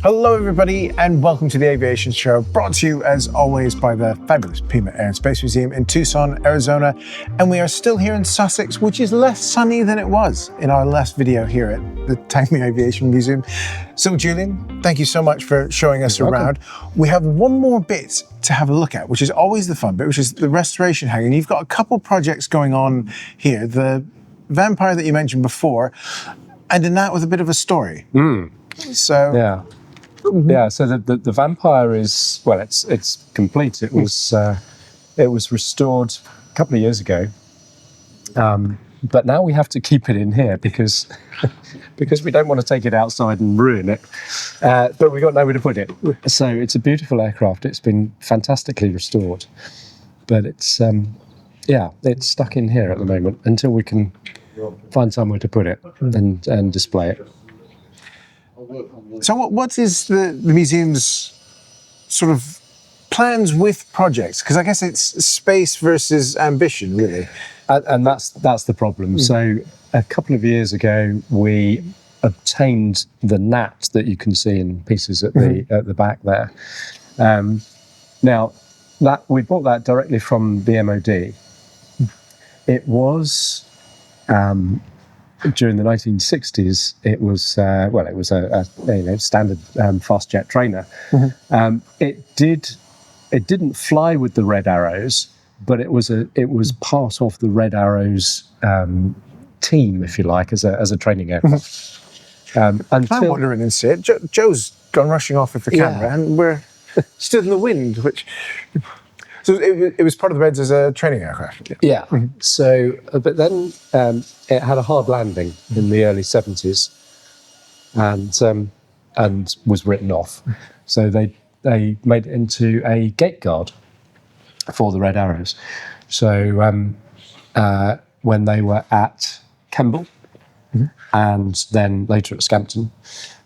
Hello everybody and welcome to the Aviation Show, brought to you as always by the fabulous Pima Air and Space Museum in Tucson, Arizona. And we are still here in Sussex, which is less sunny than it was in our last video here at the Tangmere Aviation Museum. So Julian, thank you so much for showing us around. We have one more bit to have a look at, which is always the fun bit, which is the restoration hangar. And you've got a couple projects going on here. The Vampire that you mentioned before, and in that with a bit of a story. So yeah. Yeah, so the Vampire is, well, it's complete. It was restored a couple of years ago, but now we have to keep it in here because we don't want to take it outside and ruin it. But we've got nowhere to put it. So it's a beautiful aircraft. It's been fantastically restored, but it's it's stuck in here at the moment until we can find somewhere to put it and display it. So what is the museum's sort of plans with projects? Because I guess it's space versus ambition, really. And that's the problem. So a couple of years ago, we obtained the Gnat that you can see in pieces at the back there. Now, we bought that directly from the MOD. It was... during the 1960s, it was a standard fast jet trainer. It didn't fly with the Red Arrows, but it was part of the Red Arrows team, if you like, as a training aircraft. I'm wandering and see it. Joe's gone rushing off with the camera, and we're still in the wind, which. So it was part of the Reds as a training aircraft? Yeah. So, but then it had a hard landing in the early 70s and was written off. So they made it into a gate guard for the Red Arrows. So when they were at Kemble and then later at Scampton,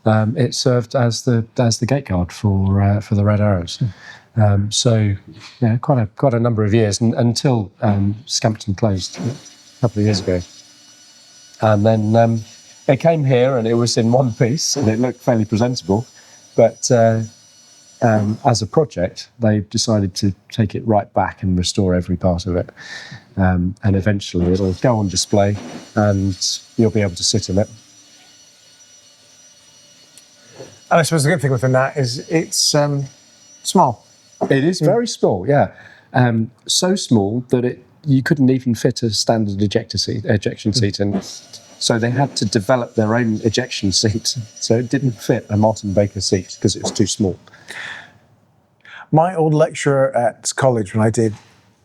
it served as the gate guard for the Red Arrows. So, yeah, quite a number of years until Scampton closed a couple of years ago. And then it came here and it was in one piece and it looked fairly presentable. But as a project, they decided to take it right back and restore every part of it. And eventually it'll go on display and you'll be able to sit in it. And I suppose the good thing with the Gnat is it's small. It is very small, yeah. So small that you couldn't even fit a standard ejection seat in. So they had to develop their own ejection seat. So it didn't fit a Martin Baker seat because it was too small. My old lecturer at college when I did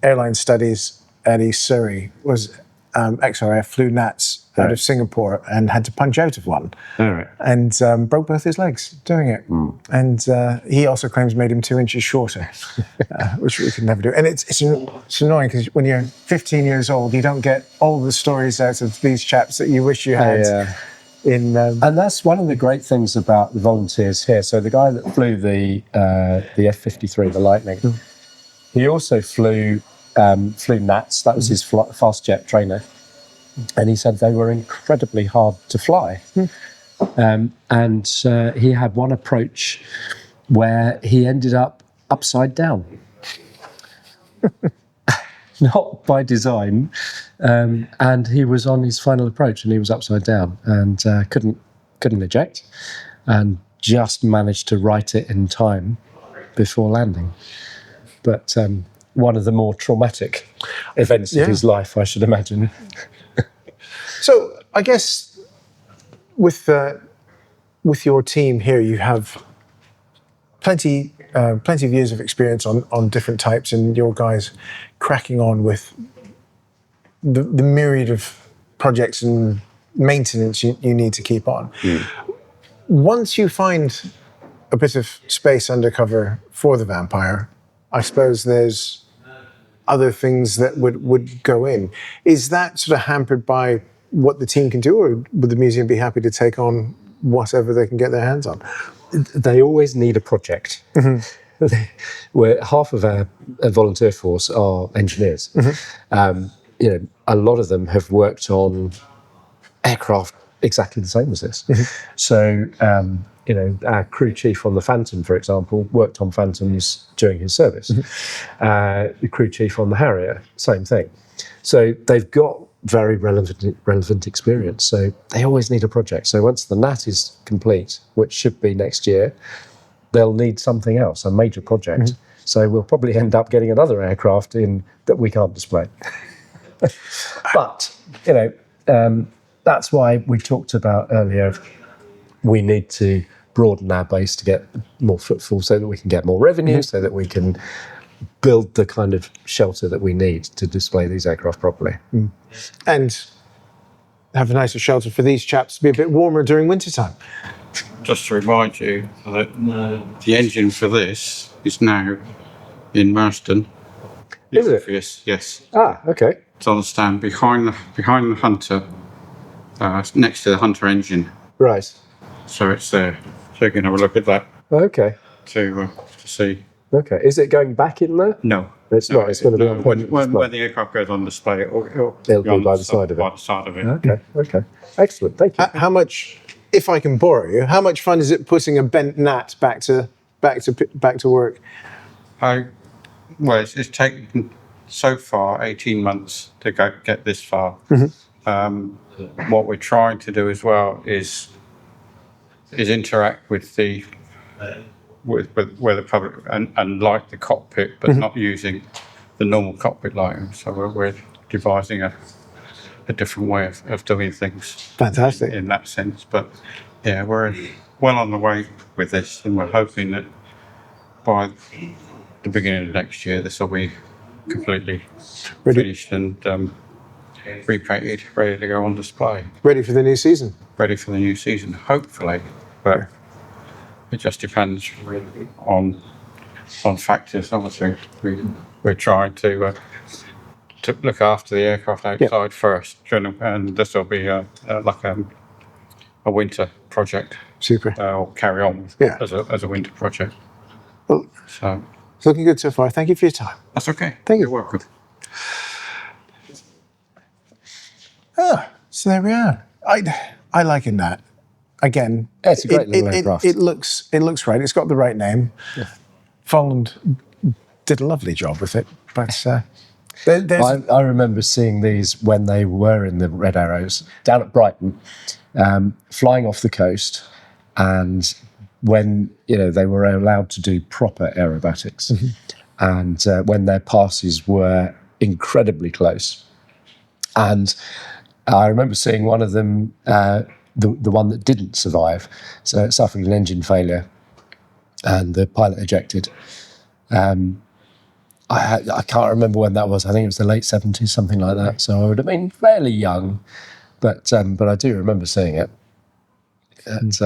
airline studies at East Surrey was XRF, flew Gnats out of Singapore and had to punch out of one. And broke both his legs doing it. And he also claims made him 2 inches shorter, which we could never do. And it's annoying because when you're 15 years old, you don't get all the stories out of these chaps that you wish you had. And that's one of the great things about the volunteers here. So the guy that flew the F-53, the Lightning, he also flew Gnats. That was his fast jet trainer. And he said they were incredibly hard to fly. And he had one approach where he ended up upside down. Not by design. And he was on his final approach and he was upside down and couldn't eject and just managed to right it in time before landing. But one of the more traumatic events of his life, I should imagine. So I guess with your team here, you have plenty of years of experience on different types, and your guys cracking on with the myriad of projects and maintenance you need to keep on. Once you find a bit of space undercover for the Vampire, I suppose there's other things that would go in. Is that sort of hampered by what the team can do, or would the museum be happy to take on whatever they can get their hands on? They always need a project. Where half of our volunteer force are engineers. A lot of them have worked on aircraft exactly the same as this. So, our crew chief on the Phantom, for example, worked on Phantoms during his service. The crew chief on the Harrier, same thing. So they've got very relevant experience. So they always need a project. So once the Gnat is complete, which should be next year, they'll need something else, a major project. So we'll probably end up getting another aircraft in that we can't display. But, that's why we talked about earlier, we need to broaden our base to get more footfall so that we can get more revenue, so that we can build the kind of shelter that we need to display these aircraft properly. And have a nicer shelter for these chaps to be a bit warmer during wintertime. Just to remind you that the engine for this is now in Marston. Is it? Yes. Ah, okay. It's on the stand behind the Hunter, next to the Hunter engine. Right. So it's there. So you can have a look at that Okay. to see. Okay. Is it going back in there? No, It's not. It's going to be on when display. the aircraft goes on display, it'll It'll be be on by the side of it. By the side of it. Okay. Excellent. Thank you. How much, if I can borrow you, how much fun is it putting a bent Gnat back to work? Well, it's taken so far 18 months to get this far. What we're trying to do as well is interact with the where the public and light the cockpit, but not using the normal cockpit lighting. So we're devising a different way of doing things. Fantastic. In that sense, but yeah, we're well on the way with this, and we're hoping that by the beginning of next year, this will be completely finished and repainted, ready to go on display. Ready for the new season. Ready for the new season, hopefully, but it just depends on factors. Obviously, we're trying to look after the aircraft outside first, and this will be like a winter project. Super. Or carry on as a winter project. Well, so it's looking good so far. Thank you for your time. That's okay. Thank you. You're welcome. So there we are. I like a Gnat. Again, it's a great little aircraft. It looks right. It's got the right name. Yeah. Folland did a lovely job with it. But I remember seeing these when they were in the Red Arrows down at Brighton, flying off the coast, and when they were allowed to do proper aerobatics, and when their passes were incredibly close, and I remember seeing one of them. The one that didn't survive, so it suffered an engine failure, and the pilot ejected. I can't remember when that was. I think it was the late 70s, something like that. So I would have been fairly young, but I do remember seeing it. And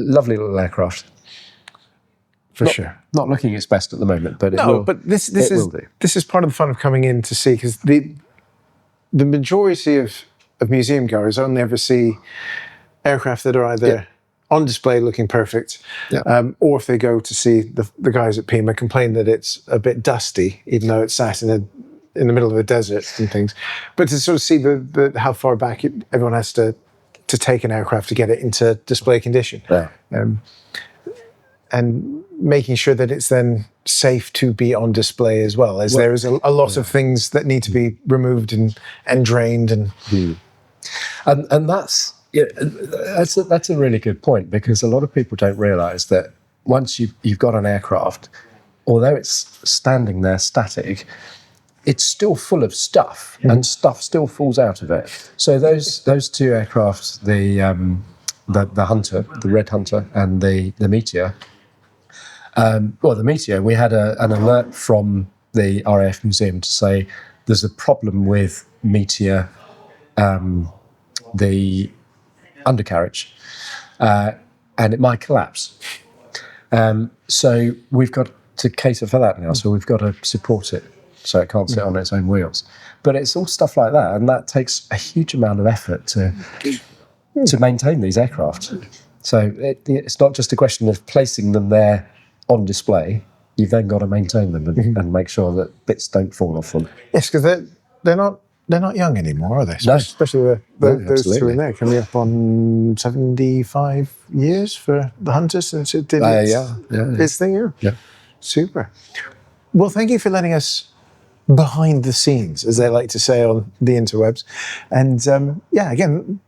lovely little aircraft. For sure. Not looking its best at the moment, but this is part of the fun of coming in to see, because the majority of museum goers only ever see aircraft that are either on display looking perfect, or if they go to see the guys at Pima complain that it's a bit dusty, even though it's sat in the middle of a desert and things. But to sort of see the how far back everyone has to take an aircraft to get it into display condition. Yeah. And making sure that it's then safe to be on display as well, as there is a lot of things that need to be removed and drained and that's that's a really good point, because a lot of people don't realise that once you've got an aircraft, although it's standing there static, it's still full of stuff, and stuff still falls out of it. So those two aircraft, the Hunter, the Red Hunter, and the Meteor. The Meteor, we had an alert from the RAF Museum to say there's a problem with Meteor, the undercarriage, and it might collapse. So we've got to cater for that now. So we've got to support it so it can't sit on its own wheels. But it's all stuff like that, and that takes a huge amount of effort to maintain these aircraft. So it's not just a question of placing them there on display. You've then got to maintain them and make sure that bits don't fall off them. Yes, because they're not they're not young anymore, are they? No. Especially those two absolutely. in there, coming up on 75 years for the Hunter since it did its thing. Yeah. Super. Well, thank you for letting us behind the scenes, as they like to say on the interwebs. And again,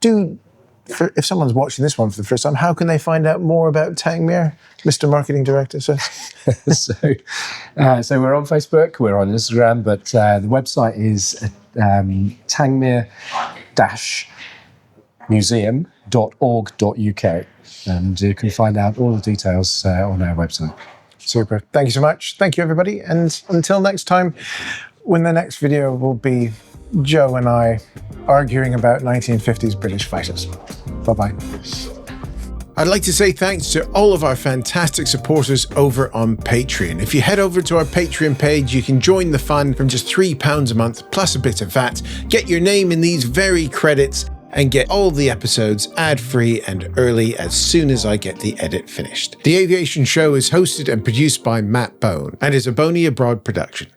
if someone's watching this one for the first time, how can they find out more about Tangmere, Mr. Marketing Director? So we're on Facebook, we're on Instagram, but the website is tangmere-museum.org.uk, and you can find out all the details on our website. super. Thank you so much. Thank you, everybody. And until next time, when the next video will be Joe and I arguing about 1950s British fighters. Bye-bye. I'd like to say thanks to all of our fantastic supporters over on Patreon. If you head over to our Patreon page, you can join the fun from just £3 a month, plus a bit of VAT, get your name in these very credits, and get all the episodes ad-free and early as soon as I get the edit finished. The Aviation Show is hosted and produced by Matt Bone and is a Boney Abroad production.